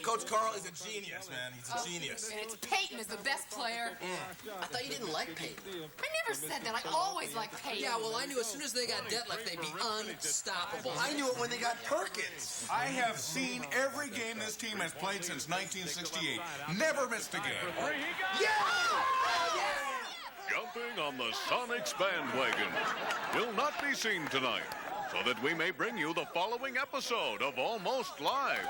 Coach Carl is a genius, man. He's a genius. And it's Peyton is the best player. I thought you didn't like Peyton. I never said that. I always liked Peyton. Yeah, well, I knew as soon as they got Detlef, they'd be unstoppable. I knew it when they got Perkins. I have seen every game this team has played since 1968. Never missed a game. Yeah! Jumping on the Sonics bandwagon will not be seen tonight, so that we may bring you the following episode of Almost Live.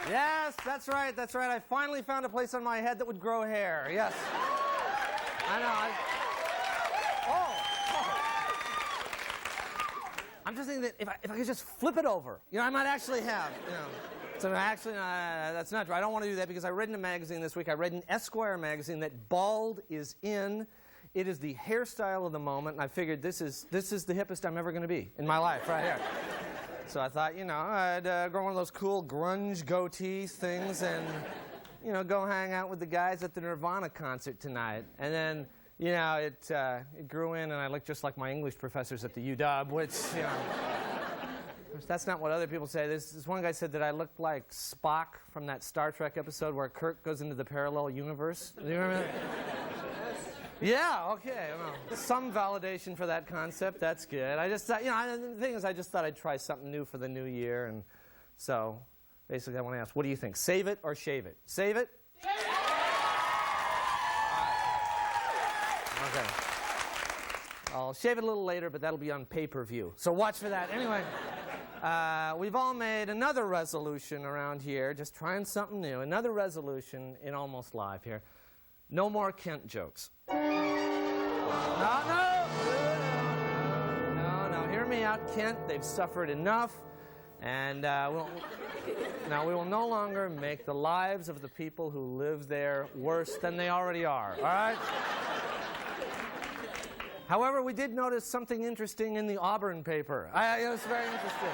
Yes, that's right, that's right. I finally found a place on my head that would grow hair. Yes. I know. I'm just thinking that if I could just flip it over, I might actually have, So actually, that's not true. I don't want to do that because I read in a magazine this week, I read in Esquire magazine that bald is in. It is the hairstyle of the moment, and I figured this is the hippest I'm ever going to be in my life, right here. So I thought, I'd grow one of those cool grunge goatee things and, go hang out with the guys at the Nirvana concert tonight. And then, it grew in and I looked just like my English professors at the UW, which, that's not what other people say. This one guy said that I looked like Spock from that Star Trek episode where Kirk goes into the parallel universe. Do you remember that? Yeah, okay. Well, some validation for that concept. That's good. I just thought, the thing is, I just thought I'd try something new for the new year. And so, basically, I want to ask, what do you think? Save it or shave it? Save it? Shave it! Okay. I'll shave it a little later, but that'll be on pay-per-view. So watch for that. Anyway, we've all made another resolution around here, just trying something new. Another resolution in Almost Live here. No more Kent jokes. No, hear me out, Kent. They've suffered enough, and we will no longer make the lives of the people who live there worse than they already are, all right? However, we did notice something interesting in the Auburn paper. It was very interesting.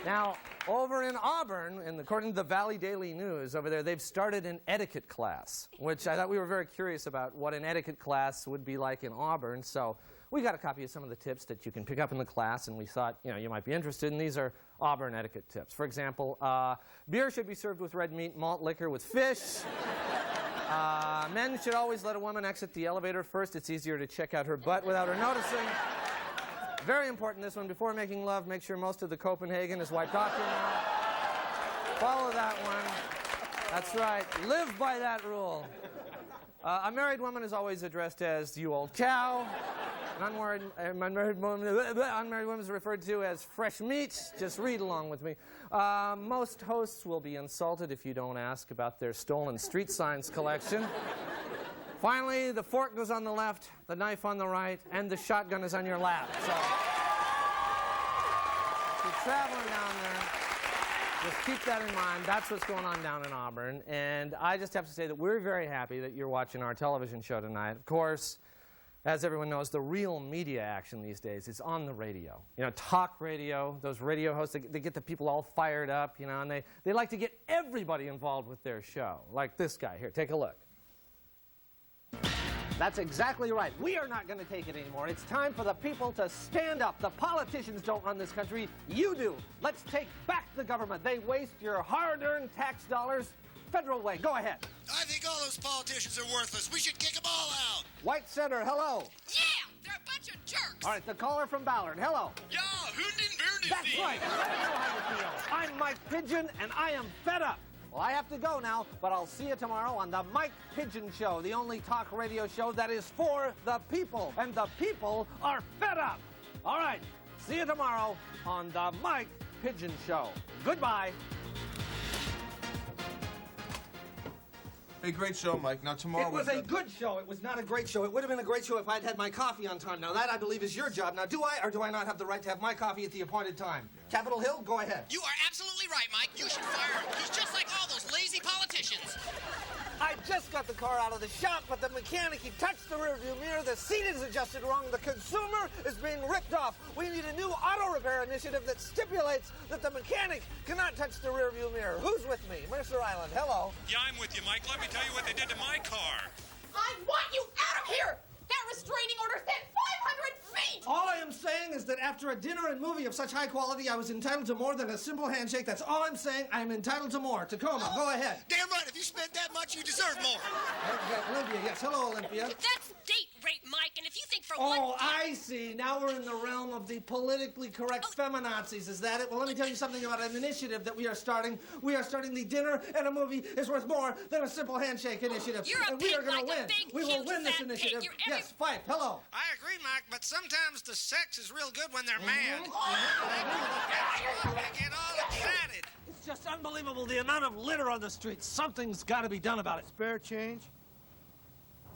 Now, over in Auburn, according to the Valley Daily News over there, they've started an etiquette class, which I thought we were very curious about what an etiquette class would be like in Auburn. So we got a copy of some of the tips that you can pick up in the class, and we thought, you might be interested, and these are Auburn etiquette tips. For example, beer should be served with red meat, malt liquor with fish. Men should always let a woman exit the elevator first. It's easier to check out her butt without her noticing. Very important, this one. Before making love, make sure most of the Copenhagen is wiped off your mouth. Follow that one. That's right. Live by that rule. A married woman is always addressed as you old cow. An unmarried woman is referred to as fresh meat. Just read along with me. Most hosts will be insulted if you don't ask about their stolen street signs collection. Finally, the fork goes on the left, the knife on the right, and the shotgun is on your lap. So, if you're traveling down there, just keep that in mind. That's what's going on down in Auburn. And I just have to say that we're very happy that you're watching our television show tonight. Of course, as everyone knows, the real media action these days is on the radio. Talk radio, those radio hosts, they get the people all fired up, and they like to get everybody involved with their show. Like this guy here. Take a look. That's exactly right. We are not going to take it anymore. It's time for the people to stand up. The politicians don't run this country. You do. Let's take back the government. They waste your hard-earned tax dollars Federal Way, go ahead. I think all those politicians are worthless. We should kick them all out. White Center, hello. Yeah, they're a bunch of jerks. All right, the caller from Ballard, hello. Yeah, That's right. I know how you feel. I'm Mike Pigeon, and I am fed up. Well, I have to go now, but I'll see you tomorrow on the Mike Pigeon Show, the only talk radio show that is for the people, and the people are fed up. All right, see you tomorrow on the Mike Pigeon Show. Goodbye. Hey, great show, Mike. Now, tomorrow... It was a good show. It was not a great show. It would have been a great show if I'd had my coffee on time. Now, that, I believe, is your job. Now, do I or do I not have the right to have my coffee at the appointed time? Capitol Hill, go ahead. You are absolutely right, Mike. You should fire him. He's just like all those lazy politicians. I just got the car out of the shop, but the mechanic, he touched the rearview mirror, the seat is adjusted wrong, the consumer is being ripped off. We need a new auto repair initiative that stipulates that the mechanic cannot touch the rearview mirror. Who's with me? Mercer Island, hello. Yeah, I'm with you, Mike. Let me tell you what they did to my car. I want you out of here. That restraining order said 500 feet. All I am saying is that after a dinner and movie of such high quality, I was entitled to more than a simple handshake. That's all I'm saying. I'm entitled to more. Tacoma, go ahead. Damn right. If you spent that much, you deserve more. Olympia, yes. Hello, Olympia. That's date rape, Mike, and if you think for one... Oh, I see. Now we're in the realm of the politically correct feminazis. Is that it? Well, let me tell you something about an initiative that we are starting. We are starting the dinner and a movie is worth more than a simple handshake initiative. You're a and we pig are going like to a win. big, We will huge, win this fat initiative. pig. You're every- Yes, Fife, hello. I agree, Mike, but sometimes the sex is real good when they're mad. They get all excited. It's just unbelievable the amount of litter on the streets. Something's got to be done about it. Spare change?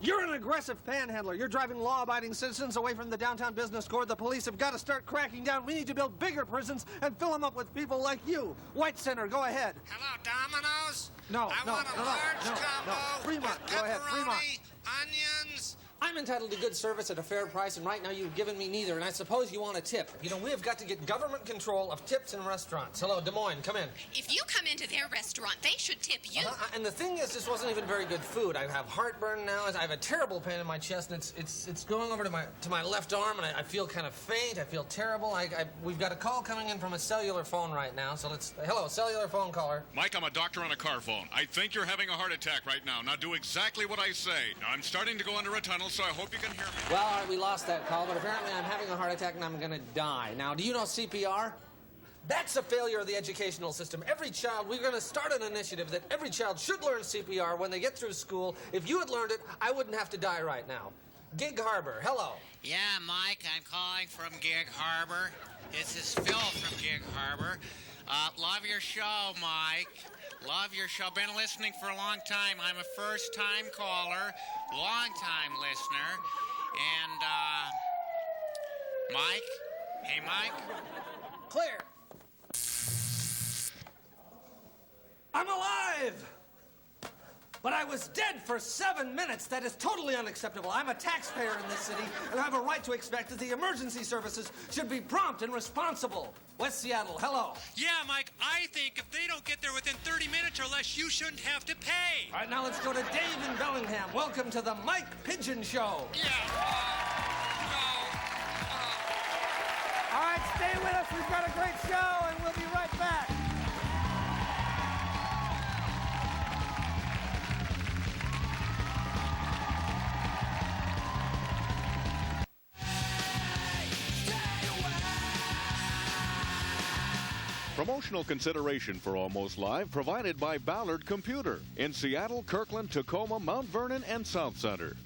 You're an aggressive panhandler. You're driving law-abiding citizens away from the downtown business core. The police have got to start cracking down. We need to build bigger prisons and fill them up with people like you. White Center, go ahead. Hello, Domino's? No, I no, want a no, large no, combo. no. Fremont, with go ahead, Fremont. pepperoni, onions. I'm entitled to good service at a fair price, and right now you've given me neither, and I suppose you want a tip. You know, we have got to get government control of tips in restaurants. Hello, Des Moines, come in. If you come into their restaurant, they should tip you. And the thing is, this wasn't even very good food. I have heartburn now. I have a terrible pain in my chest, and it's going over to my left arm, and I feel kind of faint. I feel terrible. We've got a call coming in from a cellular phone right now, so let's... Hello, cellular phone caller. Mike, I'm a doctor on a car phone. I think you're having a heart attack right now. Now do exactly what I say. Now, I'm starting to go under a tunnel, so I hope you can hear me. Well, all right, we lost that call, but apparently I'm having a heart attack and I'm going to die. Now, do you know CPR? That's a failure of the educational system. Every child, we're going to start an initiative that every child should learn CPR when they get through school. If you had learned it, I wouldn't have to die right now. Gig Harbor, hello. Yeah, Mike, I'm calling from Gig Harbor. This is Phil from Gig Harbor. Love your show, Mike. Love your show. Been listening for a long time. I'm a first-time caller, long-time listener. And, Mike? Hey, Mike? Clear. I'm alive! But I was dead for 7 minutes. That is totally unacceptable. I'm a taxpayer in this city, and I have a right to expect that the emergency services should be prompt and responsible. West Seattle, hello. Yeah, Mike, I think if they don't get there within 30 minutes or less, you shouldn't have to pay. All right, now let's go to Dave in Bellingham. Welcome to the Mike Pigeon Show. Yeah. All right, stay with us. We've got a great show, and we'll be right back. Promotional consideration for Almost Live provided by Ballard Computer in Seattle, Kirkland, Tacoma, Mount Vernon, and South Center.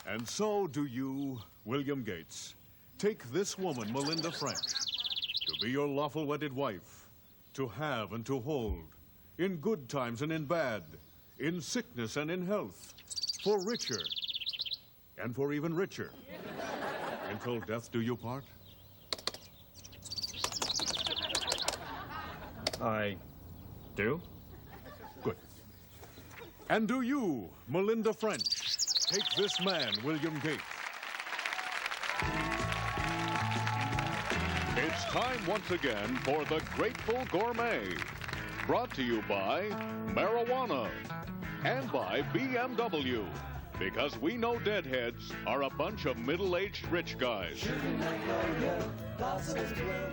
And so do you, William Gates, take this woman, Melinda French, to be your lawful wedded wife, to have and to hold, in good times and in bad, in sickness and in health, for richer and for even richer, until death do you part? I do? Good. And do you, Melinda French, take this man, William Gates? It's time once again for The Grateful Gourmet. Brought to you by marijuana and by BMW. Because we know deadheads are a bunch of middle-aged rich guys.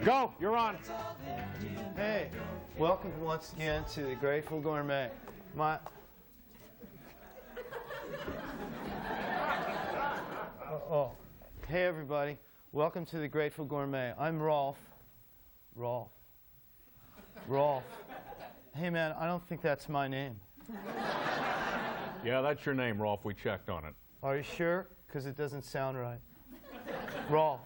Go, you're on. Hey, welcome once again to the Grateful Gourmet. Hey everybody, welcome to the Grateful Gourmet. I'm Rolf. Rolf. Hey man, I don't think that's my name. Yeah, that's your name, Rolf. We checked on it. Are you sure? Because it doesn't sound right. Rolf.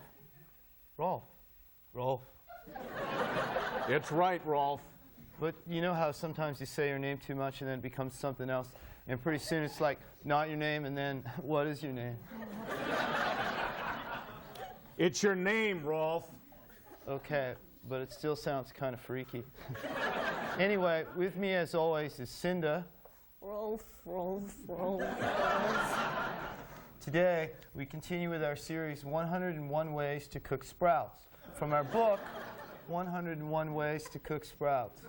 It's right, Rolf. But you know how sometimes you say your name too much and then it becomes something else, and pretty soon it's like not your name and then what is your name? It's your name, Rolf. Okay, but it still sounds kind of freaky. Anyway, with me as always is Cinda. Rolf. Today, we continue with our series 101 Ways to Cook Sprouts from our book 101 Ways to Cook Sprouts.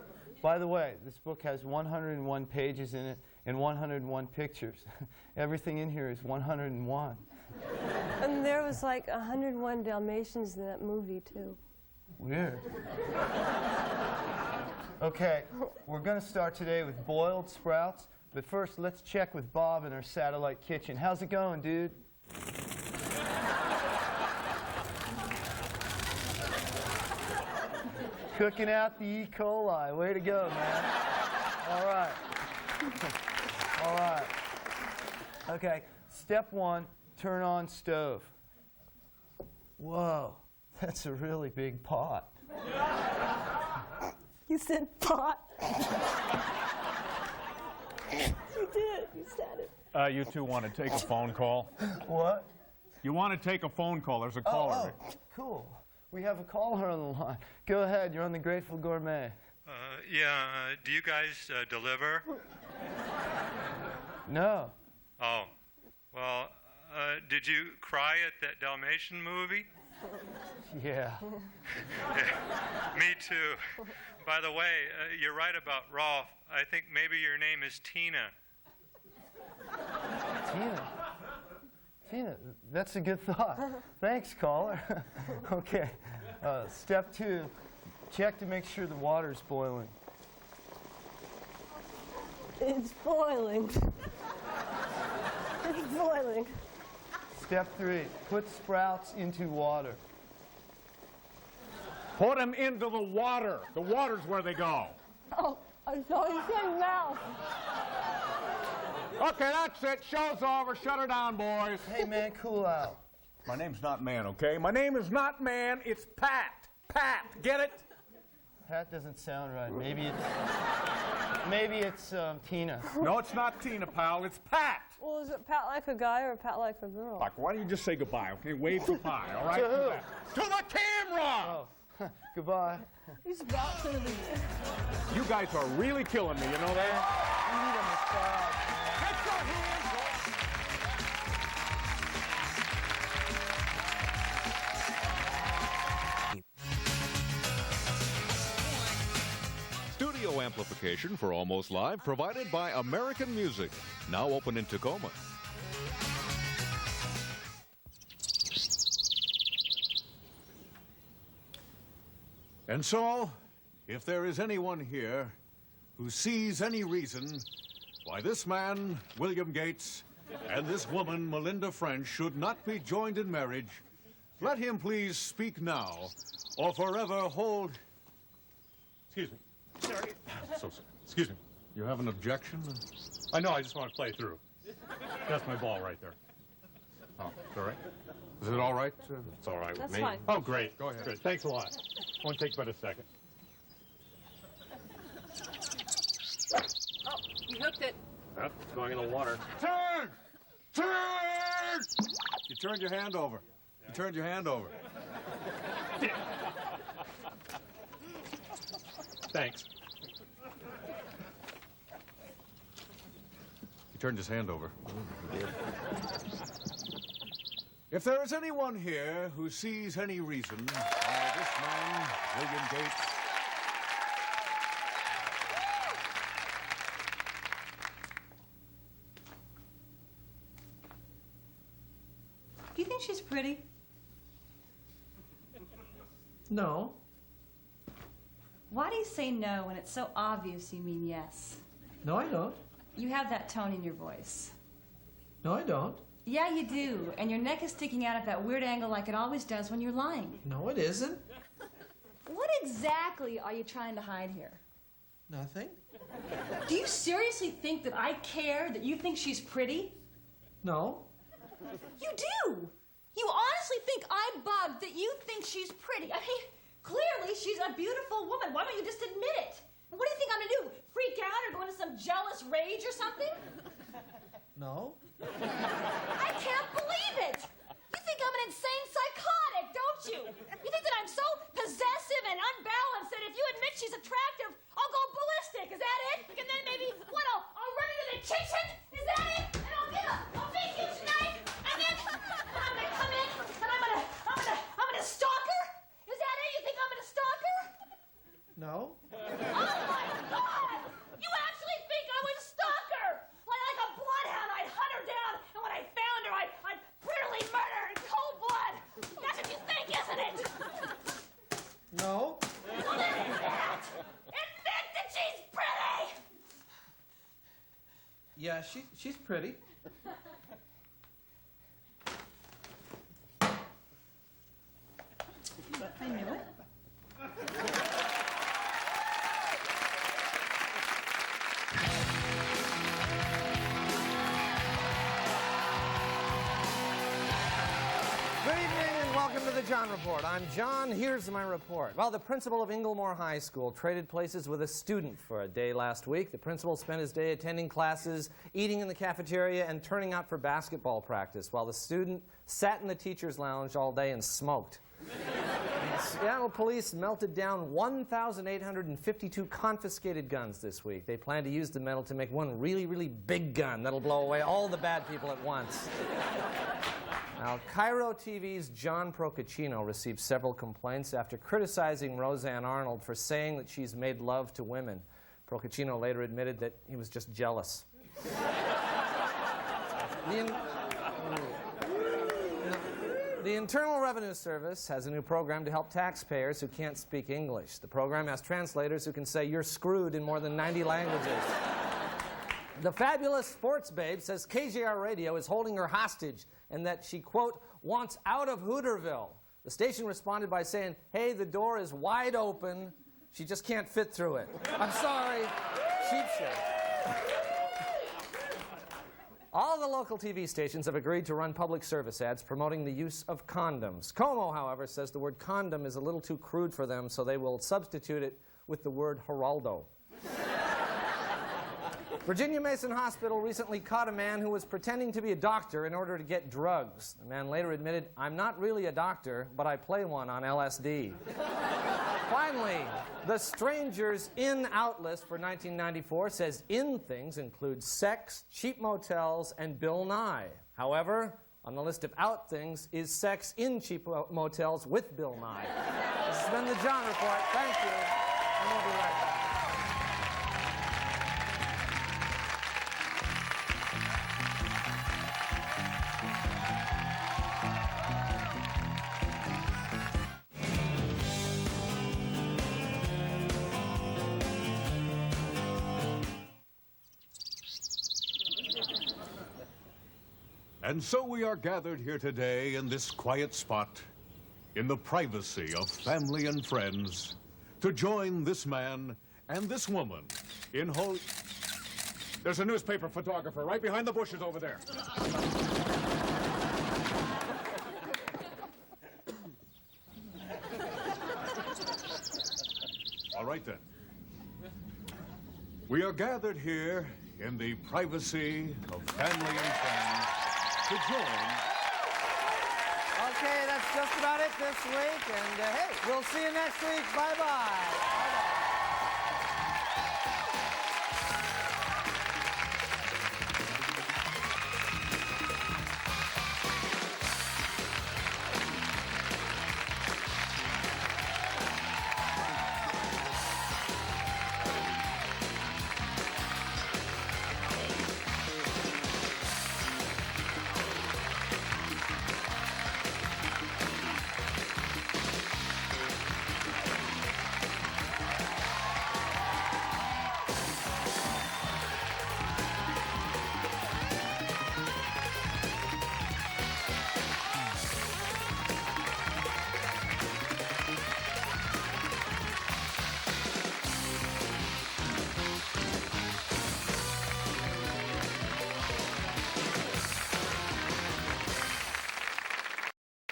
By the way, this book has 101 pages in it and 101 pictures. Everything in here is 101. And there was like 101 Dalmatians in that movie, too. Weird. Okay, we're going to start today with boiled sprouts. But first, let's check with Bob in our satellite kitchen. How's it going, dude? Cooking out the E. coli. Way to go, man. All right. All right. Okay, step one, turn on stove. Whoa, that's a really big pot. You said pot. You did. You said it. You two want to take a phone call? What? You want to take a phone call? There's a caller. Oh, cool. We have a caller on the line. Go ahead. You're on the Grateful Gourmet. Do you guys deliver? No. Oh. Well, did you cry at that Dalmatian movie? Yeah. Me too. By the way, you're right about Rolf. I think maybe your name is Tina. Tina, that's a good thought. Thanks, caller. Okay, step two, check to make sure the water's boiling. It's boiling. It's boiling. Step three, put sprouts into water. Put them into the water. The water's where they go. Oh, I thought you said mouth. Okay, that's it. Show's over. Shut her down, boys. Hey, man, cool out. My name's not Man, okay? My name is not Man. It's Pat. Pat. Get it? Pat doesn't sound right. Maybe it's Tina. No, it's not Tina, pal. It's Pat. Well, is it pat like a guy or pat like a girl? Like, why don't you just say goodbye, okay? Wave goodbye, all right? To who? To the camera! Oh, goodbye. He's about to be. You guys are really killing me, you know that? You need a massage. Get your hands off! Studio amplification for Almost Live provided by American Music. Now open in Tacoma. And so, if there is anyone here who sees any reason why this man, William Gates, and this woman, Melinda French, should not be joined in marriage, let him please speak now, or forever hold... Excuse me. Sorry. Excuse me. You have an objection? I know, I just want to play through. That's my ball right there. Oh, it's all right. Is it all right? It's all right with That's me. fine. Oh, great. Go ahead. Good. Thanks a lot. Won't take but a second. Oh, you hooked it. Oh, it's going in the water. Turn! Turn! You turned your hand over. You turned your hand over. Thanks. He turned his hand over. If there is anyone here who sees any reason why this man, William Gates, Do you think she's pretty? No. Why do you say no when it's so obvious you mean yes? No, I don't. You have that tone in your voice. No, I don't. Yeah, you do. And your neck is sticking out at that weird angle like it always does when you're lying. No, it isn't. What exactly are you trying to hide here? Nothing. Do you seriously think that I care that you think she's pretty? No. You do! You honestly think I'm bugged that you think she's pretty. I mean, clearly she's a beautiful woman. Why don't you just admit it? What do you think I'm gonna do? Freak out or go into some jealous rage or something? No. I can't believe it! You think I'm an insane psychotic, don't you? You think that I'm so possessive and unbalanced that if you admit she's attractive, I'll go ballistic. Is that it? And then maybe, what, I'll run into the kitchen? Is that it? And I'll get a big huge knife, and then I'm gonna come in, and I'm gonna stalk her? Is that it? You think I'm gonna stalk her? No. Oh my God! You actually think I would stalk her? Like a bloodhound, I'd hunt her down, and when I found her, I'd brutally murder her in cold blood. That's what you think, isn't it? No. Well, then admit! Admit that she's pretty! Yeah, she's pretty. I knew it. Good evening and welcome to the John Report. I'm John. Here's my report. Well, the principal of Inglemore High School traded places with a student for a day last week. The principal spent his day attending classes, eating in the cafeteria, and turning out for basketball practice, while the student sat in the teacher's lounge all day and smoked. Seattle police melted down 1,852 confiscated guns this week. They plan to use the metal to make one really, really big gun that'll blow away all the bad people at once. Now, Cairo TV's John Procaccino received several complaints after criticizing Roseanne Arnold for saying that she's made love to women. Procaccino later admitted that he was just jealous. The Internal Revenue Service has a new program to help taxpayers who can't speak English. The program has translators who can say "you're screwed" in more than 90 languages. The fabulous sports babe says KJR Radio is holding her hostage and that she, quote, wants out of Hooterville. The station responded by saying, hey, the door is wide open. She just can't fit through it. I'm sorry. Cheap shot. All the local TV stations have agreed to run public service ads promoting the use of condoms. Como, however, says the word condom is a little too crude for them, so they will substitute it with the word Geraldo. Virginia Mason Hospital recently caught a man who was pretending to be a doctor in order to get drugs. The man later admitted, I'm not really a doctor, but I play one on LSD. Finally, the Strangers In Out list for 1994 says in things include sex, cheap motels, and Bill Nye. However, on the list of out things is sex in cheap motels with Bill Nye. This has been the John Report. Thank you. And we'll be right back. And so we are gathered here today in this quiet spot, in the privacy of family and friends, to join this man and this woman in holy... There's a newspaper photographer right behind the bushes over there. right then. We are gathered here in the privacy of family and friends to join. Okay, that's just about it this week. And hey, we'll see you next week. Bye-bye.